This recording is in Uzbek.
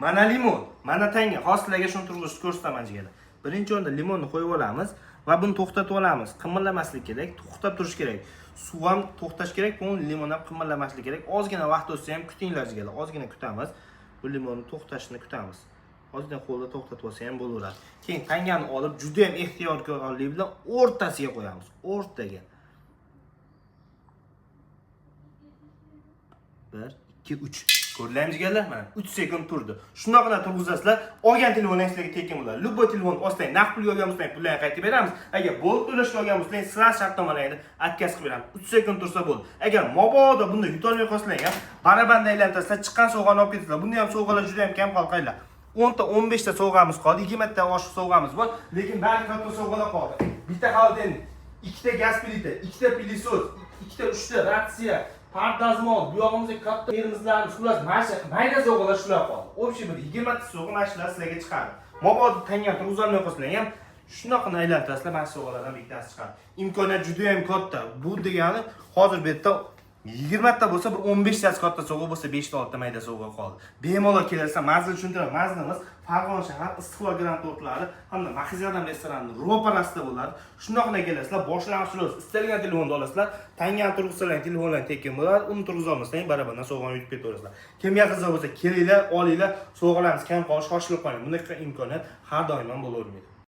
Mana limon, mana tanga. Hozirlarga shuni turg'izib ko'rsataman jigarlar. Birinchi o'rinda limonni qo'yib olamiz va buni to'xtatib olamiz. Qimirlamaslik kerak, to'xtab turish kerak. Suv ham to'xtash kerak, bu limon ham qimirlamaslik kerak. Ozgina vaqt o'tsa ham kutinglar jigarlar. Ozgina kutamiz. Bu limonni to'xtashini kutamiz. Ozgina qo'lda to'xtatib olsa ham bo'laveradi. Keyin tangani olib, juda ham ehtiyotkorlik bilan o'rtasiga qo'yamiz. O'rtaga. 1, 2, 3. Ko'rlaymiz jigarlar, mana 3 sekund turdi. Shunaqalar turg'izasizlar, olgan telefoningizga tekin bo'ladi. Luboy telefon ostang, naqd pul olgan bo'lsangiz, pullarni qaytarib beramiz. Agar bo'lib to'lashga olgan bo'lsangiz, sirasi shartnomalarni отказ qilib beramiz. 3 sekund tursa bo'ldi. Agar mabodo bunda yutolmay qolsanglar ham, barabanda aylantirasizlar, chiqqan sovg'ani olib ketasizlar. Bunda ham sovg'alar juda ham kam qolqaylar. 10 ta 15 ta sovg'amiz qoldi, 20 ta oshiq sovg'amiz bor, lekin barcha katta sovg'alar qoldi. Bitta xolodilnik, 2 ta gaz plita, 2 ta pilisos, 2 ta 3 ta ratsiya, pardazmol, bu yog'imizga katta termizlarimiz, xullas, mayda sovg'alar shular qoldi. Общий bir 20 ta sovg'a mashinalar sizlarga chiqadi. Mabodo tangam turg'izolmay qolsanglar ham shunaqa aylantirasizlar, mana sovg'alardan bittasi chiqadi. Imkoniyat juda ham katta. Bu degani hozir bu yerda 20 ta bo'lsa, bir 15 tasi katta sovg'a bo'lsa, 5 ta 6 ta mayda sovg'a qoldi. Bemalol kelasizlar, manzil tushuntiraman. Manzilimiz Farg'ona shahar Istiqlol Grand Hotel'lari hamda Maxizadam restoranining ro'parasida bo'ladi. Shundoqla kelasizlar, boshlang'ich to'lov, istalgan telefonni olasizlar, tangani turg'izsanglar, telefonlar tekin bo'ladi. Uni turg'iza olmasang, barabardan sovg'ani yutib ketaverasizlar. Kimga qiziq bo'lsa, kelinglar, olinglar, sovg'alarimiz kam qolish, shoshilib qoling. Bunday imkoniyat har doim ham bo'lavermaydi.